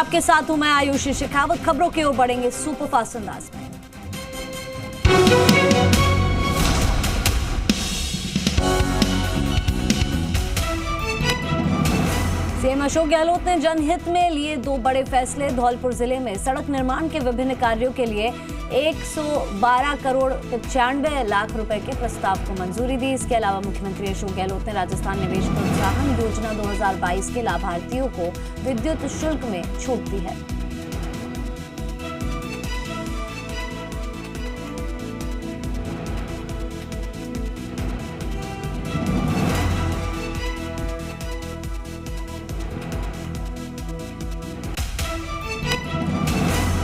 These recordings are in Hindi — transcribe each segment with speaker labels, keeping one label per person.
Speaker 1: आपके साथ हूं मैं आयुषी शेखावत। खबरों की ओर बढ़ेंगे सुपरफास्ट अंदाज में। सीएम अशोक गहलोत ने जनहित में लिए 2 बड़े फैसले। धौलपुर जिले में सड़क निर्माण के विभिन्न कार्यों के लिए 112 करोड़ 95 लाख रुपए के प्रस्ताव को मंजूरी दी। इसके अलावा मुख्यमंत्री अशोक गहलोत ने राजस्थान निवेश प्रोत्साहन योजना 2022 के लाभार्थियों को विद्युत शुल्क में छूट दी है।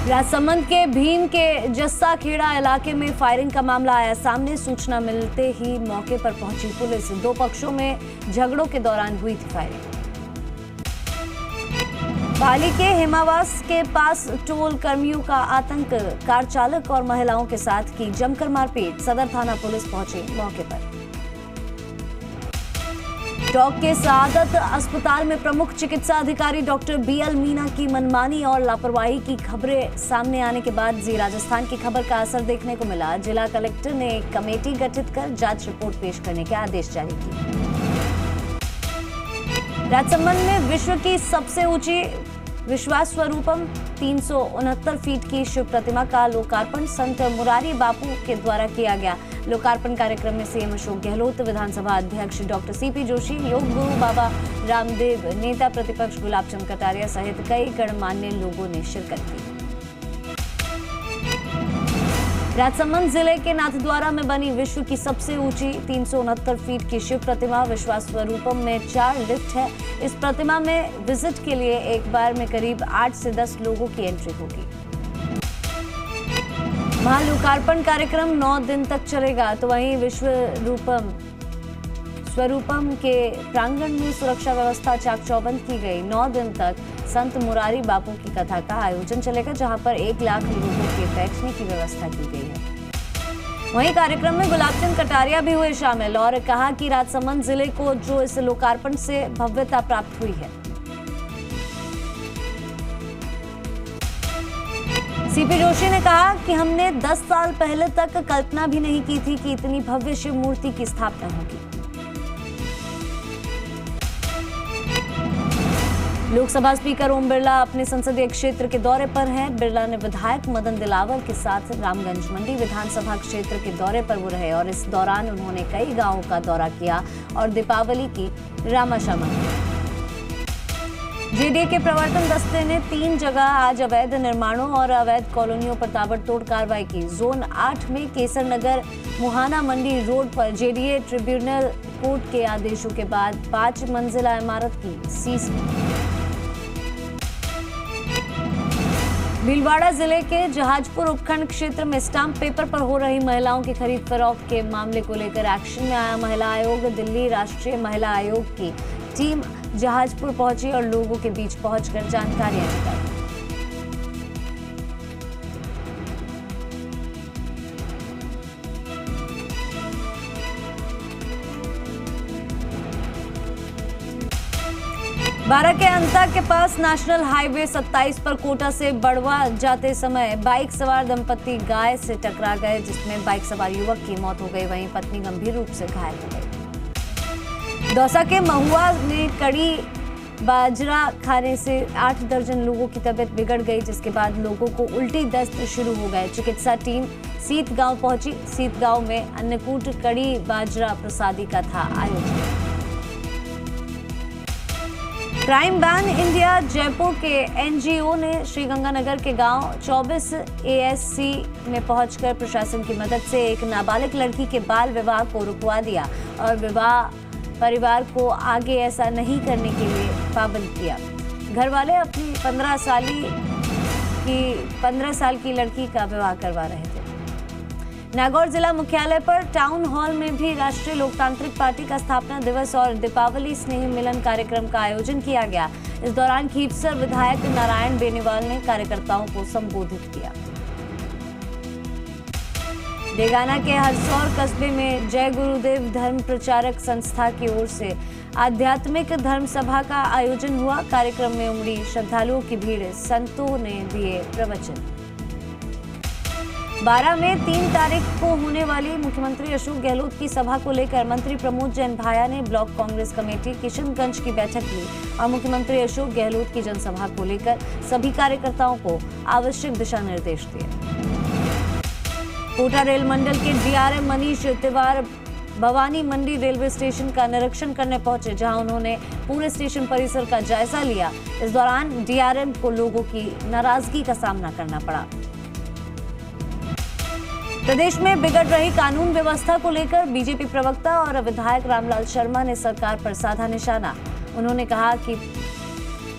Speaker 1: राजसमंद के भीम के जस्सा खेड़ा इलाके में फायरिंग का मामला आया सामने। सूचना मिलते ही मौके पर पहुंची पुलिस। 2 पक्षों में झगड़ों के दौरान हुई थी फायरिंग। पाली के हिमावास के पास टोल कर्मियों का आतंक। कार चालक और महिलाओं के साथ की जमकर मारपीट। सदर थाना पुलिस पहुंची मौके पर। टोंक के सआदत अस्पताल में प्रमुख चिकित्सा अधिकारी डॉक्टर बीएल मीना की मनमानी और लापरवाही की खबरें सामने आने के बाद जी राजस्थान की खबर का असर देखने को मिला। जिला कलेक्टर ने एक कमेटी गठित कर जांच रिपोर्ट पेश करने के आदेश जारी किए। राजसमंद में विश्व की सबसे ऊंची विश्वास स्वरूपम 369 फीट की शिव प्रतिमा का लोकार्पण संत मुरारी बापू के द्वारा किया गया। लोकार्पण कार्यक्रम में सीएम अशोक गहलोत, विधानसभा अध्यक्ष डॉक्टर सीपी जोशी, योग गुरु बाबा रामदेव, नेता प्रतिपक्ष गुलाब चंद कटारिया सहित कई गणमान्य लोगों ने शिरकत की। राजसमंद जिले के नाथद्वारा में बनी विश्व की सबसे ऊंची 369 फीट की शिव प्रतिमा विश्वास स्वरूपम में 4 लिफ्ट है। इस प्रतिमा में विजिट के लिए एक बार में करीब 8 से 10 लोगों की एंट्री होगी। महालोकार्पण कार्यक्रम 9 दिन तक चलेगा। तो वहीं विश्व स्वरूपम के प्रांगण में सुरक्षा व्यवस्था चाक चौबंद की गई। 9 दिन तक संत मुरारी बापू की कथा का आयोजन चलेगा, जहां पर 1 लाख लोगों के बैठने की व्यवस्था की गई है। वहीं कार्यक्रम में गुलाब चंद कटारिया भी हुए शामिल और कहा कि राजसमंद जिले को जो इस लोकार्पण से भव्यता प्राप्त हुई है। सीपी जोशी ने कहा कि हमने 10 साल पहले तक कल्पना भी नहीं की थी कि इतनी भव्य शिव मूर्ति की स्थापना होगी। लोकसभा स्पीकर ओम बिरला अपने संसदीय क्षेत्र के दौरे पर हैं। बिरला ने विधायक मदन दिलावर के साथ रामगंज मंडी विधानसभा क्षेत्र के दौरे पर वो रहे और इस दौरान उन्होंने कई गांवों का दौरा किया और दीपावली की रामाशा मनाई। जेडीए के प्रवर्तन दस्ते ने 3 जगह आज अवैध निर्माणों और अवैध कॉलोनियों पर ताबड़तोड़ कार्रवाई की। जोन 8 में केसर नगर मुहाना मंडी रोड पर जेडीए ट्रिब्यूनल कोर्ट के आदेशों के बाद 5 मंजिला इमारत की सीज। भीलवाड़ा जिले के जहाजपुर उपखंड क्षेत्र में स्टाम्प पेपर पर हो रही महिलाओं की खरीद फरोख्त के मामले को लेकर एक्शन में आया महिला आयोग। दिल्ली राष्ट्रीय महिला आयोग की टीम जहाजपुर पहुंची और लोगों के बीच पहुंचकर जानकारियां जुटाई। बारा के अंता के पास नेशनल हाईवे 27 पर कोटा से बड़वा जाते समय बाइक सवार दंपति गाय से टकरा गए, जिसमें बाइक सवार युवक की मौत हो गई। वहीं पत्नी गंभीर रूप से घायल हो गई। दौसा के महुआ में कड़ी बाजरा खाने से 8 दर्जन लोगों की तबीयत बिगड़ गई, जिसके बाद लोगों को उल्टी दस्त शुरू हो गए। चिकित्सा टीम सीत गांव पहुंची। सीत गांव में अन्नकूट कड़ी बाजरा प्रसादी का था आयोजन। क्राइम बैन इंडिया जयपुर के एनजीओ ने श्रीगंगानगर के गांव 24 एएससी में पहुंचकर प्रशासन की मदद से एक नाबालिग लड़की के बाल विवाह को रुकवा दिया और विवाह परिवार को आगे ऐसा नहीं करने के लिए पाबंद किया। घर वाले अपनी 15 साल की लड़की का विवाह करवा रहे थे। नागौर जिला मुख्यालय पर टाउन हॉल में भी राष्ट्रीय लोकतांत्रिक पार्टी का स्थापना दिवस और दीपावली स्नेह मिलन कार्यक्रम का आयोजन किया गया। इस दौरान खीवसर विधायक नारायण बेनीवाल ने कार्यकर्ताओं को संबोधित किया। डेगाना के हरसौर कस्बे में जय गुरुदेव धर्म प्रचारक संस्था की ओर से आध्यात्मिक धर्म सभा का आयोजन हुआ। कार्यक्रम में उमड़ी श्रद्धालुओं की भीड़, संतों ने दिए प्रवचन। 12 में 3 तारीख को होने वाली मुख्यमंत्री अशोक गहलोत की सभा को लेकर मंत्री प्रमोद जैन भाया ने ब्लॉक कांग्रेस कमेटी किशनगंज की बैठक ली और मुख्यमंत्री अशोक गहलोत की जनसभा को लेकर सभी कार्यकर्ताओं को आवश्यक दिशा निर्देश दिए। कोटा रेल मंडल के डीआरएम मनीष तिवारी भवानी मंडी रेलवे स्टेशन का निरीक्षण करने पहुंचे, जहां उन्होंने पूरे स्टेशन परिसर का जायजा लिया। इस दौरान डीआरएम को लोगों की नाराजगी का सामना करना पड़ा। प्रदेश में बिगड़ रही कानून व्यवस्था को लेकर बीजेपी प्रवक्ता और विधायक रामलाल शर्मा ने सरकार पर साधा निशाना। उन्होंने कहा कि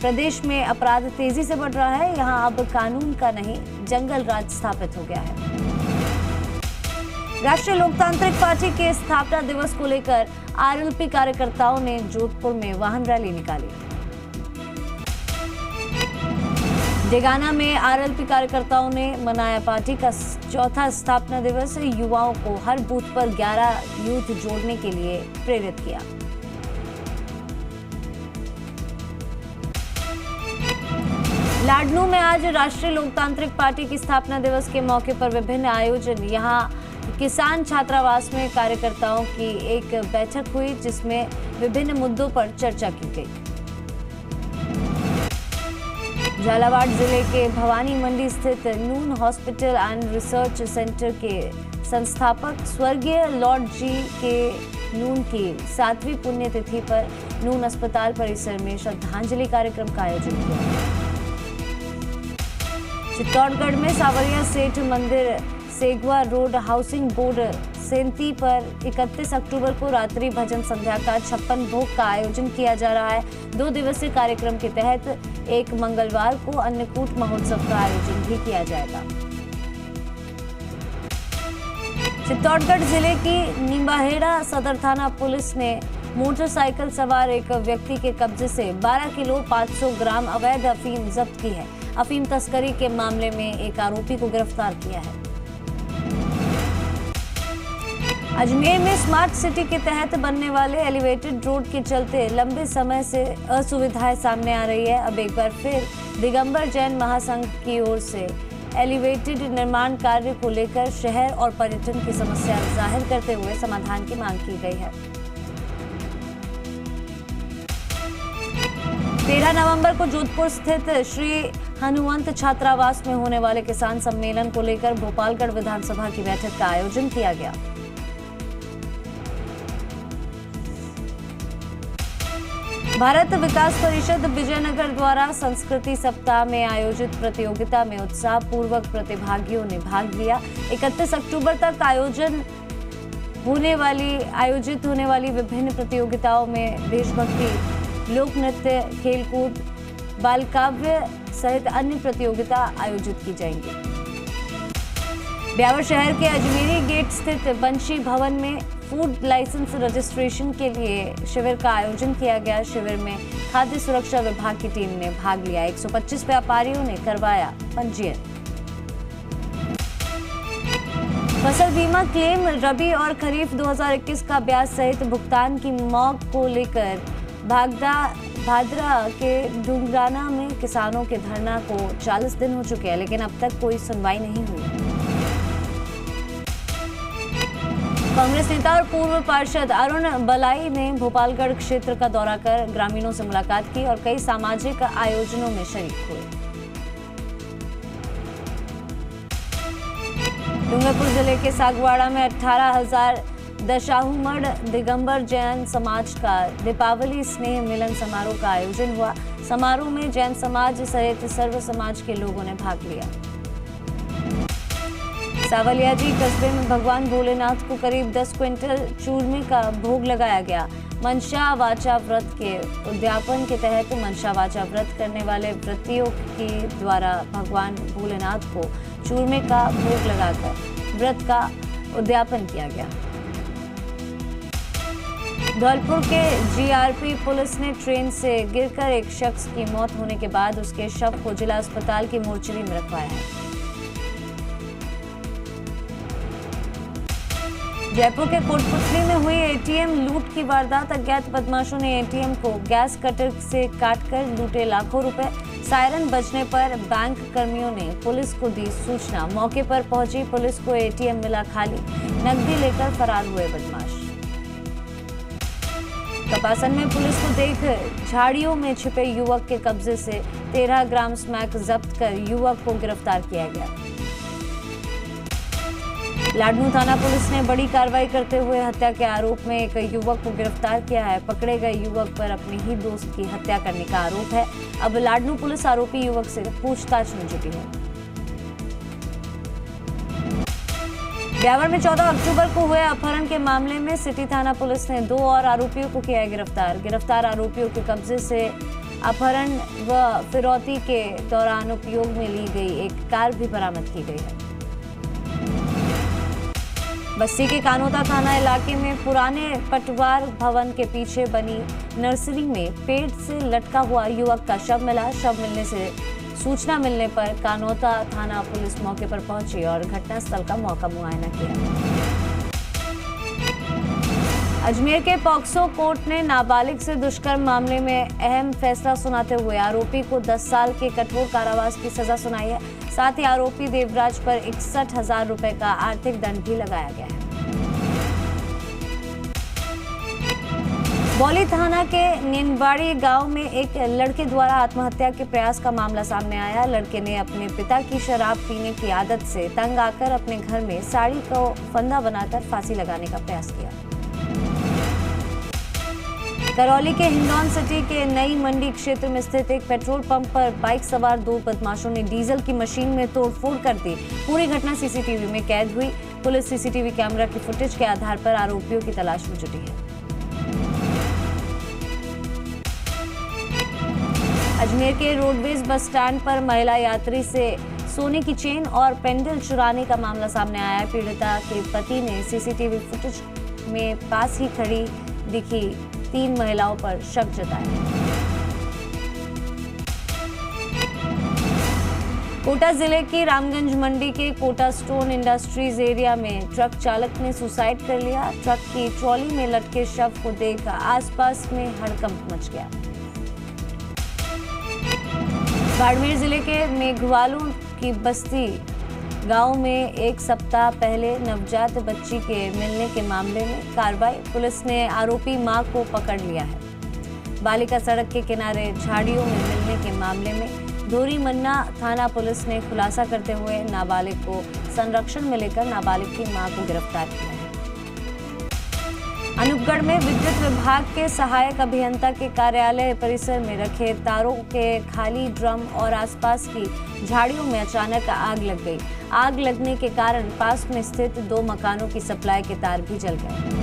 Speaker 1: प्रदेश में अपराध तेजी से बढ़ रहा है, यहां अब कानून का नहीं जंगल राज स्थापित हो गया है। राष्ट्रीय लोकतांत्रिक पार्टी के स्थापना दिवस को लेकर आरएलपी कार्यकर्ताओं ने जोधपुर में वाहन रैली निकाली। डेगाना में आरएलपी कार्यकर्ताओं ने मनाया पार्टी का चौथा स्थापना दिवस। युवाओं को हर बूथ पर 11 यूथ जोड़ने के लिए प्रेरित किया। लाडनू में आज राष्ट्रीय लोकतांत्रिक पार्टी की स्थापना दिवस के मौके पर विभिन्न आयोजन। यहां किसान छात्रावास में कार्यकर्ताओं की एक बैठक हुई, जिसमें विभिन्न मुद्दों पर चर्चा की गई। झालावाड़ जिले के भवानी मंडी स्थित नून हॉस्पिटल एंड रिसर्च सेंटर के संस्थापक स्वर्गीय लॉर्ड जी के नून की 7वीं पुण्यतिथि पर नून अस्पताल परिसर में श्रद्धांजलि कार्यक्रम का आयोजन किया। चित्तौड़गढ़ में सावरिया सेठ मंदिर सेगवा रोड हाउसिंग बोर्ड सेंती पर 31 अक्टूबर को रात्रि भजन संध्या का 56 भोग का आयोजन किया जा रहा है। 2 दिवसीय कार्यक्रम के तहत एक मंगलवार को अन्नकूट महोत्सव का आयोजन भी किया जाएगा। चित्तौड़गढ़ जिले की निम्बाहेड़ा सदर थाना पुलिस ने मोटरसाइकिल सवार एक व्यक्ति के कब्जे से 12 किलो 500 ग्राम अवैध अफीम जब्त की है। अफीम तस्करी के मामले में एक आरोपी को गिरफ्तार किया है। अजमेर में स्मार्ट सिटी के तहत बनने वाले एलिवेटेड रोड के चलते लंबे समय से असुविधाएं सामने आ रही है। अब एक बार फिर दिगंबर जैन महासंघ की ओर से एलिवेटेड निर्माण कार्य को लेकर शहर और पर्यटन की समस्या जाहिर करते हुए समाधान की मांग की गई है। 13 नवंबर को जोधपुर स्थित श्री हनुमंत छात्रावास में होने वाले किसान सम्मेलन को लेकर भोपालगढ़ विधानसभा की बैठक का आयोजन किया गया। भारत विकास परिषद विजयनगर द्वारा संस्कृति सप्ताह में आयोजित प्रतियोगिता में उत्साह पूर्वक प्रतिभागियों ने भाग लिया। 31 अक्टूबर तक आयोजित होने वाली विभिन्न प्रतियोगिताओं में देशभक्ति, लोक नृत्य, खेलकूद, बाल काव्य सहित अन्य प्रतियोगिता आयोजित की जाएंगी। ब्यावर शहर के अजमेरी गेट स्थित बंशी भवन में फूड लाइसेंस रजिस्ट्रेशन के लिए शिविर का आयोजन किया गया। शिविर में खाद्य सुरक्षा विभाग की टीम ने भाग लिया। 125 व्यापारियों ने करवाया पंजीयन। फसल बीमा क्लेम रबी और खरीफ 2021 का ब्याज सहित भुगतान की मौक को लेकर भादरा के डुंगराना में किसानों के धरना को 40 दिन हो चुके हैं, लेकिन अब तक कोई सुनवाई नहीं हुई। कांग्रेस नेता और पूर्व पार्षद अरुण बलाई ने भोपालगढ़ क्षेत्र का दौरा कर ग्रामीणों से मुलाकात की और कई सामाजिक आयोजनों में शरीक हुए। डूंगरपुर जिले के सागवाड़ा में 18,000 दशाहूमड़ दिगंबर जैन समाज का दीपावली स्नेह मिलन समारोह का आयोजन हुआ। समारोह में जैन समाज सहित सर्व समाज के लोगों ने भाग लिया। सावलियाजी कस्बे में भगवान भोलेनाथ को करीब 10 क्विंटल चूरमे का भोग लगाया गया। मनसा वाचा व्रत के उद्यापन के तहत मनसा वाचा व्रत करने वाले व्रतियों के द्वारा भगवान भोलेनाथ को चूरमे का भोग लगाकर व्रत का उद्यापन किया गया। धौलपुर के जीआरपी पुलिस ने ट्रेन से गिरकर एक शख्स की मौत होने के बाद उसके शव को जिला अस्पताल की मोर्चरी में रखवाया है। जयपुर के कोटपुतली में हुई एटीएम लूट की वारदात। अज्ञात बदमाशों ने एटीएम को गैस कटर से काटकर लूटे लाखों रुपए। सायरन बजने पर बैंक कर्मियों ने पुलिस को दी सूचना। मौके पर पहुंची पुलिस को एटीएम मिला खाली, नकदी लेकर फरार हुए बदमाश। कपासन में पुलिस को देख झाड़ियों में छिपे युवक के कब्जे से 13 ग्राम स्मैक जब्त कर युवक को गिरफ्तार किया गया। लाडनू थाना पुलिस ने बड़ी कार्रवाई करते हुए हत्या के आरोप में एक युवक को गिरफ्तार किया है। पकड़े गए युवक पर अपने ही दोस्त की हत्या करने का आरोप है। अब लाडनू पुलिस आरोपी युवक से पूछताछ में जुटी है। ब्यावर में 14 अक्टूबर को हुए अपहरण के मामले में सिटी थाना पुलिस ने 2 और आरोपियों को किया है गिरफ्तार। गिरफ्तार आरोपियों के कब्जे से अपहरण व फिरौती के दौरान उपयोग में ली गई एक कार भी बरामद की गई है। बस्ती के कानोता थाना इलाके में पुराने पटवार भवन के पीछे बनी नर्सरी में पेड़ से लटका हुआ युवक का शव मिला। शव मिलने से सूचना मिलने पर कानोता थाना पुलिस मौके पर पहुंची और घटनास्थल का मौका मुआयना किया। अजमेर के पॉक्सो कोर्ट ने नाबालिग से दुष्कर्म मामले में अहम फैसला सुनाते हुए आरोपी को 10 साल के कठोर कारावास की सजा सुनाई है। साथ ही आरोपी देवराज पर 61,000 रुपए का आर्थिक दंड भी लगाया गया है। बौली थाना के निनवाड़ी गांव में एक लड़के द्वारा आत्महत्या के प्रयास का मामला सामने आया। लड़के ने अपने पिता की शराब पीने की आदत से तंग आकर अपने घर में साड़ी को फंदा बनाकर फांसी लगाने का प्रयास किया। करौली के हिंडौन सिटी के नई मंडी क्षेत्र में स्थित एक पेट्रोल पंप पर बाइक सवार 2 बदमाशों ने डीजल की मशीन में तोड़फोड़ कर दी। पूरी घटना सीसीटीवी में कैद हुई। पुलिस सीसीटीवी कैमरा की फुटेज के आधार पर आरोपियों की तलाश में जुटी है। अजमेर के रोडवेज बस स्टैंड पर महिला यात्री से सोने की चेन और पेंडल चुराने का मामला सामने आया। पीड़िता के पति ने सीसीटीवी फुटेज में पास ही खड़ी दिखी 3 महिलाओं पर शक जताया। कोटा जिले की रामगंज मंडी के कोटा स्टोन इंडस्ट्रीज एरिया में ट्रक चालक ने सुसाइड कर लिया। ट्रक की ट्रॉली में लटके शव को देख आसपास में हड़कंप मच गया। बाड़मेर जिले के मेघवालों की बस्ती गांव में 1 सप्ताह पहले नवजात बच्ची के मिलने के मामले में कार्रवाई। पुलिस ने आरोपी मां को पकड़ लिया है। बालिका सड़क के किनारे झाड़ियों में मिलने के मामले में धोरी मन्ना थाना पुलिस ने खुलासा करते हुए नाबालिग को संरक्षण में लेकर नाबालिग की मां को गिरफ्तार किया है। अनूपगढ़ में विद्युत विभाग के सहायक अभियंता के कार्यालय परिसर में रखे तारों के खाली ड्रम और आसपास की झाड़ियों में अचानक आग लग गई। आग लगने के कारण पास में स्थित 2 मकानों की सप्लाई के तार भी जल गए।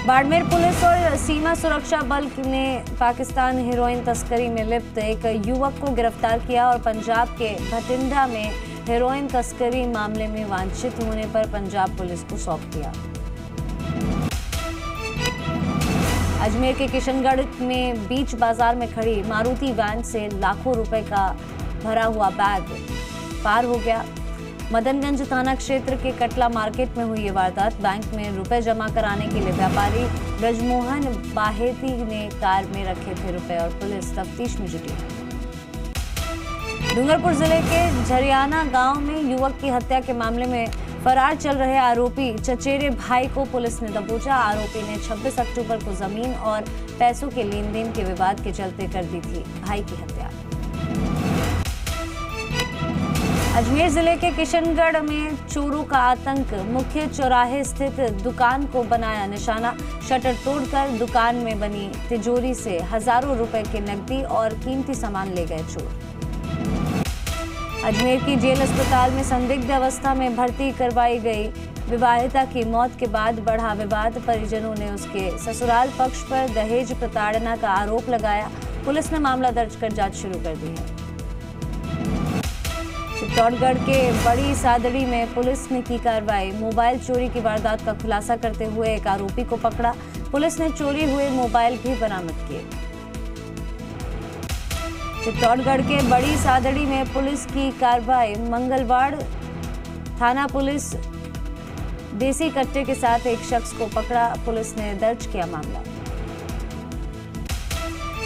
Speaker 1: बाड़मेर पुलिस और सीमा सुरक्षा बल ने पाकिस्तान हेरोइन तस्करी में लिप्त एक युवक को गिरफ्तार किया और पंजाब के भटिंडा में हेरोइन तस्करी मामले में वांछित होने पर पंजाब पुलिस को सौंप दिया। अजमेर के किशनगढ़ में बीच बाजार में खड़ी मारुति वैन से लाखों रुपए का भरा हुआ बैग पार हो गया। मदनगंज थाना क्षेत्र के कटला मार्केट में हुई ये वारदात। बैंक में रुपए जमा कराने के लिए व्यापारी ब्रजमोहन बाहेती ने कार में रखे थे रुपए और पुलिस तफ्तीश में जुटी है। डूंगरपुर जिले के झरियाना गांव में युवक की हत्या के मामले में फरार चल रहे आरोपी चचेरे भाई को पुलिस ने दबोचा। आरोपी ने 26 अक्टूबर को जमीन और पैसों के लेन देन के विवाद के चलते कर दी थी भाई की हत्या। अजमेर जिले के किशनगढ़ में चोरों का आतंक। मुख्य चौराहे स्थित दुकान को बनाया निशाना। शटर तोड़कर दुकान में बनी तिजोरी से हजारों रुपए के नकदी और कीमती सामान ले गए चोर। अजमेर की जेल अस्पताल में संदिग्ध अवस्था में भर्ती करवाई गई विवाहिता की मौत के बाद बढ़ा विवाद। परिजनों ने उसके ससुराल पक्ष पर दहेज प्रताड़ना का आरोप लगाया। पुलिस ने मामला दर्ज कर जांच शुरू कर दी है। चित्तौड़गढ़ के बड़ी सादड़ी में पुलिस ने की कार्रवाई। मोबाइल चोरी की वारदात का खुलासा करते हुए एक आरोपी को पकड़ा। पुलिस ने चोरी हुए मोबाइल भी बरामद किए। चित्तौड़गढ़ के बड़ी सादड़ी में पुलिस की कार्रवाई। मंगलवार थाना पुलिस देसी कट्टे के साथ एक शख्स को पकड़ा, पुलिस ने दर्ज किया मामला।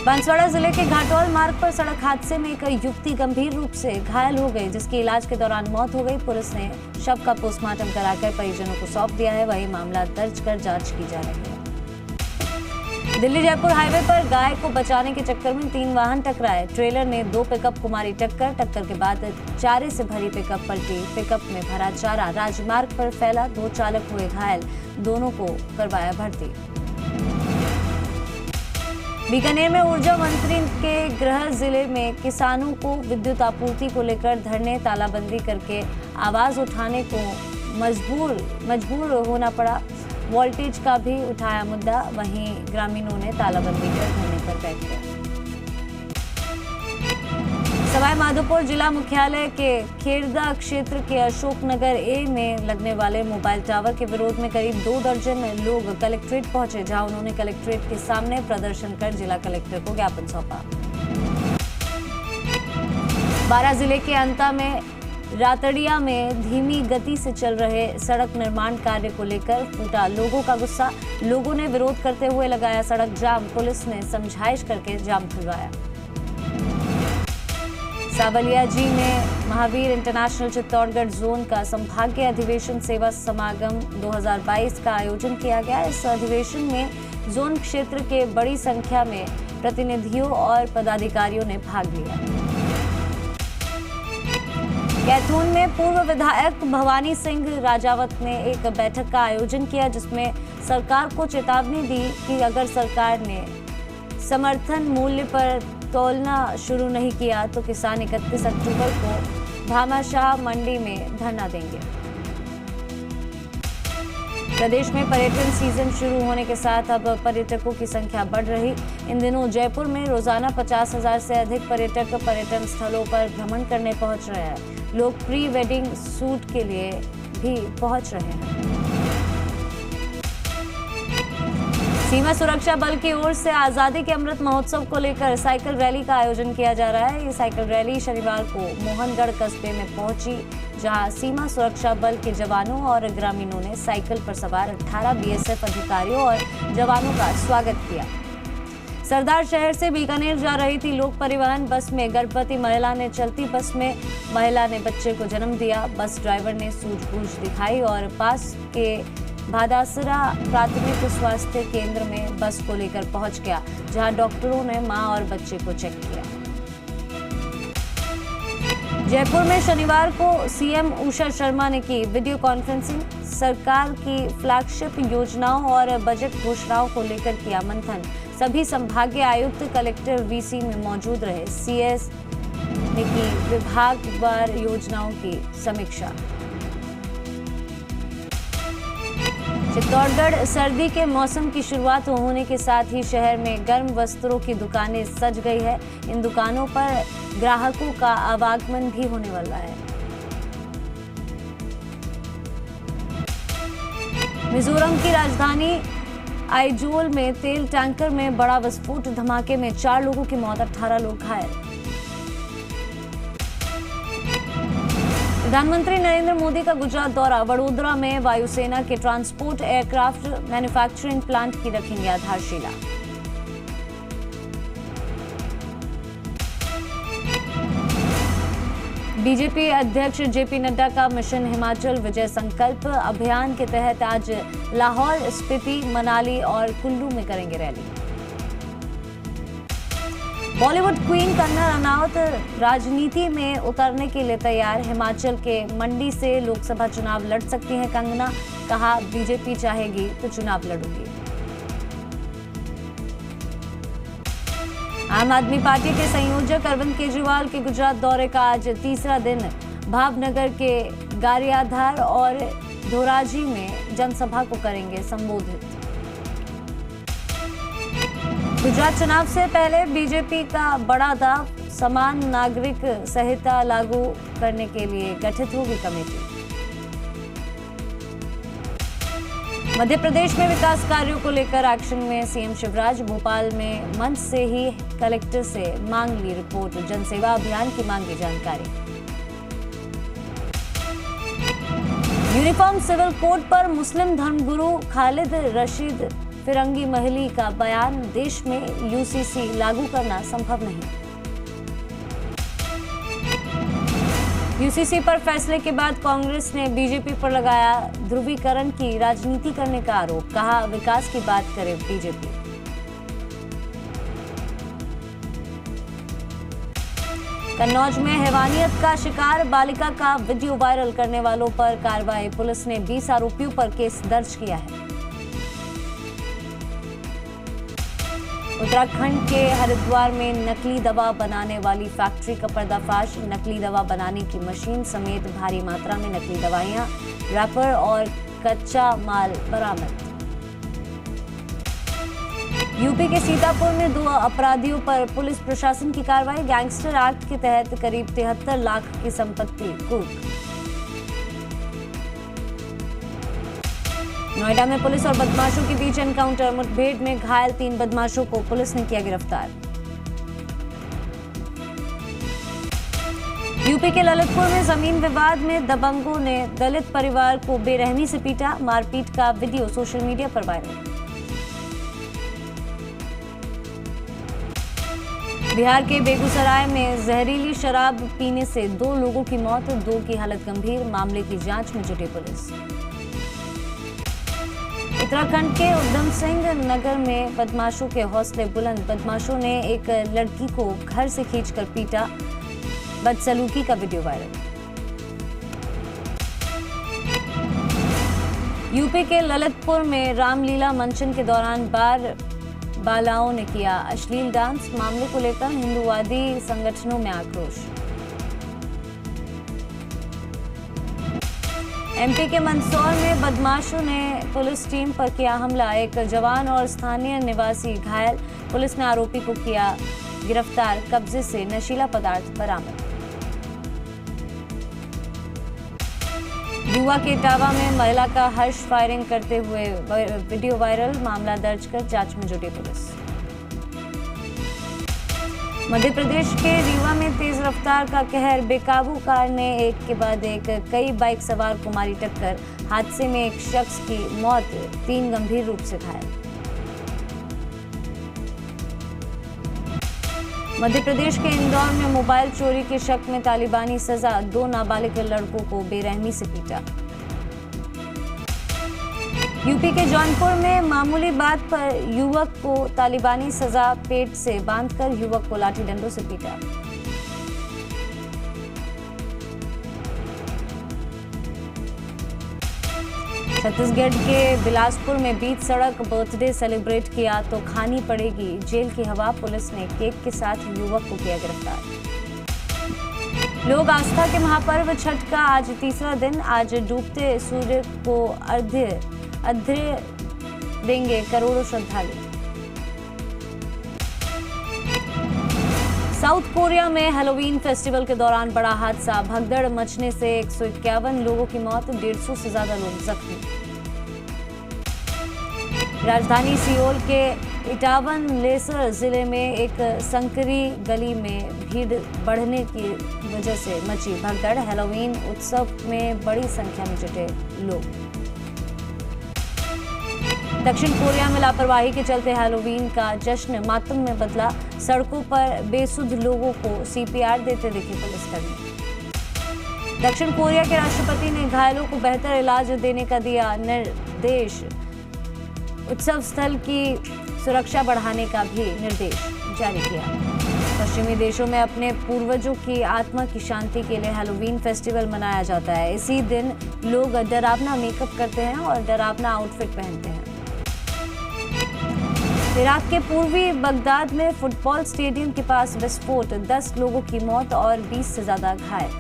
Speaker 1: बांसवाड़ा जिले के घाटोल मार्ग पर सड़क हादसे में एक युवती गंभीर रूप से घायल हो गई, जिसकी इलाज के दौरान मौत हो गई। पुलिस ने शव का पोस्टमार्टम कराकर परिजनों को सौंप दिया है, वहीं मामला दर्ज कर जांच की जा रही है। दिल्ली जयपुर हाईवे पर गाय को बचाने के चक्कर में 3 वाहन टकराए। ट्रेलर ने 2 पिकअप को मारी टक्कर के बाद चारे से भरी पिकअप पलटी। पिकअप में भरा चारा राजमार्ग पर फैला, 2 चालक हुए घायल, दोनों को करवाया भर्ती। बीकानेर में ऊर्जा मंत्री के गृह जिले में किसानों को विद्युत आपूर्ति को लेकर धरने, तालाबंदी करके आवाज उठाने को मजबूर होना पड़ा। वोल्टेज का भी उठाया मुद्दा, वहीं ग्रामीणों ने तालाबंदी कर धरने पर बैठ गए। सवाई माधोपुर जिला मुख्यालय के खेरदा क्षेत्र के अशोकनगर ए में लगने वाले मोबाइल टावर के विरोध में करीब 2 दर्जन लोग कलेक्ट्रेट पहुंचे, जहां उन्होंने कलेक्ट्रेट के सामने प्रदर्शन कर जिला कलेक्टर को ज्ञापन सौंपा। बारां जिले के अंता में रातड़िया में धीमी गति से चल रहे सड़क निर्माण कार्य को लेकर फूटा लोगों का गुस्सा। लोगों ने विरोध करते हुए लगाया सड़क जाम, पुलिस ने समझाइश करके जाम खुलवाया। सावलियाजी में महावीर इंटरनेशनल चित्तौड़गढ़ जोन का संभागीय अधिवेशन सेवा समागम 2022 का आयोजन किया गया। इस अधिवेशन में जोन क्षेत्र के बड़ी संख्या में प्रतिनिधियों और पदाधिकारियों ने भाग लिया। कैथून में पूर्व विधायक भवानी सिंह राजावत ने एक बैठक का आयोजन किया, जिसमें सरकार को चेतावनी दी कि अगर सरकार ने समर्थन मूल्य पर तोलना शुरू नहीं किया तो किसान 31 अक्टूबर को भामाशाह मंडी में धरना देंगे। प्रदेश में पर्यटन सीजन शुरू होने के साथ अब पर्यटकों की संख्या बढ़ रही। इन दिनों जयपुर में रोजाना 50,000 से अधिक पर्यटक पर्यटन स्थलों पर भ्रमण करने पहुंच रहे हैं। लोग प्री वेडिंग शूट के लिए भी पहुंच रहे हैं। सीमा सुरक्षा बल की ओर से आजादी के अमृत महोत्सव को लेकर साइकिल रैली का आयोजन किया जा रहा है। ये साइकिल रैली शनिवार को मोहनगढ़ कस्बे में पहुंची, जहां सीमा सुरक्षा बल के जवानों और ग्रामीणों ने साइकिल पर सवार 18 बीएसएफ अधिकारियों और जवानों का स्वागत किया। सरदार शहर से बीकानेर जा रही थी लोक परिवहन बस में गर्भवती महिला ने चलती बस में महिला ने बच्चे को जन्म दिया। बस ड्राइवर ने सूझबूझ दिखाई और पास के भादासरा प्राथमिक स्वास्थ्य केंद्र में बस को लेकर पहुंच गया, जहां डॉक्टरों ने मां और बच्चे को चेक किया। जयपुर में शनिवार को सीएम उषा शर्मा ने की वीडियो कॉन्फ्रेंसिंग। सरकार की फ्लैगशिप योजनाओं और बजट घोषणाओं को लेकर किया मंथन। सभी संभागीय आयुक्त कलेक्टर वीसी में मौजूद रहे। सीएस ने की विभागवार योजनाओं की समीक्षा। चित्तौड़गढ़ सर्दी के मौसम की शुरुआत होने के साथ ही शहर में गर्म वस्त्रों की दुकानें सज गई है। इन दुकानों पर ग्राहकों का आवागमन भी होने वाला है। मिजोरम की राजधानी आइजोल में तेल टैंकर में बड़ा विस्फोट, धमाके में 4 लोगों की मौत, 18 लोग घायल। प्रधानमंत्री नरेंद्र मोदी का गुजरात दौरा, वडोदरा में वायुसेना के ट्रांसपोर्ट एयरक्राफ्ट मैन्युफैक्चरिंग प्लांट की रखेंगे आधारशिला। बीजेपी अध्यक्ष जेपी नड्डा का मिशन हिमाचल विजय संकल्प अभियान के तहत आज लाहौल, स्पीति, मनाली और कुल्लू में करेंगे रैली। बॉलीवुड क्वीन कंगना रनावत राजनीति में उतरने के लिए तैयार। हिमाचल के मंडी से लोकसभा चुनाव लड़ सकती हैं कंगना, कहा बीजेपी चाहेगी तो चुनाव लड़ूंगी। आम आदमी पार्टी के संयोजक अरविंद केजरीवाल के गुजरात दौरे का आज तीसरा दिन। भावनगर के गारियाधार और धोराजी में जनसभा को करेंगे संबोधित। गुजरात चुनाव से पहले बीजेपी का बड़ा दाव, समान नागरिक संहिता लागू करने के लिए गठित होगी कमेटी। मध्य प्रदेश में विकास कार्यों को लेकर एक्शन में सीएम शिवराज। भोपाल में मंच से ही कलेक्टर से मांग ली रिपोर्ट, जनसेवा अभियान की मांगी जानकारी। यूनिफॉर्म सिविल कोड पर मुस्लिम धर्मगुरु खालिद रशीद फिरंगी महली का बयान, देश में यूसीसी लागू करना संभव नहीं। यूसीसी पर फैसले के बाद कांग्रेस ने बीजेपी पर लगाया ध्रुवीकरण की राजनीति करने का आरोप, कहा विकास की बात करे बीजेपी। कन्नौज में हैवानियत का शिकार बालिका का वीडियो वायरल करने वालों पर कार्रवाई, पुलिस ने 20 आरोपियों पर केस दर्ज किया है। उत्तराखंड के हरिद्वार में नकली दवा बनाने वाली फैक्ट्री का पर्दाफाश, नकली दवा बनाने की मशीन समेत भारी मात्रा में नकली दवाइयां, रैपर और कच्चा माल बरामद। यूपी के सीतापुर में 2 अपराधियों पर पुलिस प्रशासन की कार्रवाई, गैंगस्टर एक्ट के तहत करीब 73 लाख की संपत्ति कुर्क। नोएडा में पुलिस और बदमाशों के बीच एनकाउंटर, मुठभेड़ में घायल 3 बदमाशों को पुलिस ने किया गिरफ्तार। यूपी के ललितपुर में जमीन विवाद में दबंगों ने दलित परिवार को बेरहमी से पीटा, मारपीट का वीडियो सोशल मीडिया पर वायरल। बिहार के बेगूसराय में जहरीली शराब पीने से 2 लोगों की मौत, 2 की हालत गंभीर, मामले की जांच में जुटी पुलिस। उत्तराखंड के उधम सिंह नगर में बदमाशों के हौसले बुलंद, बदमाशों ने एक लड़की को घर से खींचकर पीटा, बदसलूकी का वीडियो वायरल। यूपी के ललितपुर में रामलीला मंचन के दौरान बालाओं ने किया अश्लील डांस, मामले को लेकर हिंदूवादी संगठनों में आक्रोश। एमपी के मंदसौर में बदमाशों ने पुलिस टीम पर किया हमला, एक जवान और स्थानीय निवासी घायल, पुलिस ने आरोपी को किया गिरफ्तार, कब्जे से नशीला पदार्थ बरामद। युवा के इटावा में महिला का हर्ष फायरिंग करते हुए वीडियो वायरल, मामला दर्ज कर जांच में जुटी पुलिस। मध्य प्रदेश के रीवा में तेज रफ्तार का कहर, बेकाबू कार ने एक के बाद एक कई बाइक सवार को मारी टक्कर, हादसे में एक शख्स की मौत, 3 गंभीर रूप से घायल। मध्य प्रदेश के इंदौर में मोबाइल चोरी के शक में तालिबानी सजा, 2 नाबालिग लड़कों को बेरहमी से पीटा। यूपी के जौनपुर में मामूली बात पर युवक को तालिबानी सजा, पेट से बांधकर युवक को लाठी डंडों से पीटा। छत्तीसगढ़ के बिलासपुर में बीच सड़क बर्थडे सेलिब्रेट किया तो खानी पड़ेगी जेल की हवा, पुलिस ने केक के साथ युवक को किया गिरफ्तार। लोक आस्था के महापर्व छठ का आज तीसरा दिन, आज डूबते सूर्य को अर्घ्य देंगे करोड़ों श्रद्धालु। साउथ कोरिया में हैलोवीन फेस्टिवल के दौरान बड़ा हादसा, भगदड़ मचने से 151 लोगों की मौत, 150 से ज्यादा लोग जख्मी। राजधानी सियोल के इटावन लेसर जिले में एक संकरी गली में भीड़ बढ़ने की वजह से मची भगदड़, हैलोवीन उत्सव में बड़ी संख्या में जुटे लोग। दक्षिण कोरिया में लापरवाही के चलते हैलोवीन का जश्न मातम में बदला, सड़कों पर बेसुध लोगों को सीपीआर देते दिखे पुलिसकर्मी। दक्षिण कोरिया के राष्ट्रपति ने घायलों को बेहतर इलाज देने का दिया निर्देश, उत्सव स्थल की सुरक्षा बढ़ाने का भी निर्देश जारी किया। पश्चिमी देशों में अपने पूर्वजों की आत्मा की शांति के लिए हैलोवीन फेस्टिवल मनाया जाता है। इसी दिन लोग डरावना मेकअप करते हैं और डरावना आउटफिट पहनते हैं। इराक के पूर्वी बगदाद में फुटबॉल स्टेडियम के पास विस्फोट, 10 लोगों की मौत और 20 से ज्यादा घायल।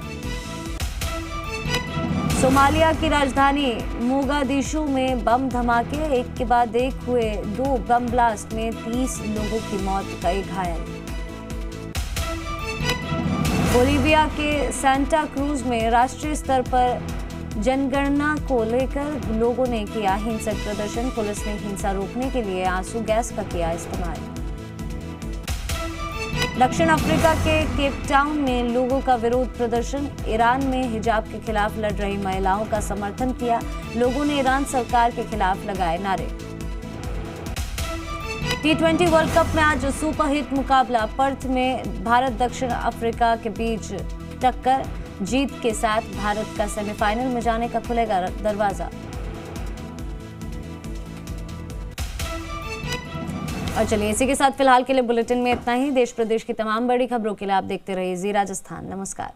Speaker 1: सोमालिया की राजधानी मोगादिशु में बम धमाके, एक के बाद एक हुए 2 बम ब्लास्ट में 30 लोगों की मौत, कई घायल। बोलीविया के सांता क्रूज में राष्ट्रीय स्तर पर जनगणना को लेकर लोगों ने किया हिंसक प्रदर्शन, पुलिस ने हिंसा रोकने के लिए आंसू गैस का किया इस्तेमाल। दक्षिण अफ्रीका के केप टाउन में लोगों का विरोध प्रदर्शन। ईरान में हिजाब के खिलाफ लड़ रही महिलाओं का समर्थन किया। लोगों ने ईरान सरकार के खिलाफ लगाए नारे। T20 वर्ल्ड कप में आज सुपरहिट मुकाबला। पर्थ में भारत दक्षिण अफ्रीका के बीच टक्कर। जीत के साथ भारत का सेमीफाइनल में जाने का खुलेगा दरवाजा। और चलिए इसी के साथ फिलहाल के लिए बुलेटिन में इतना ही। देश प्रदेश की तमाम बड़ी खबरों के लिए आप देखते रहिए जी राजस्थान। नमस्कार।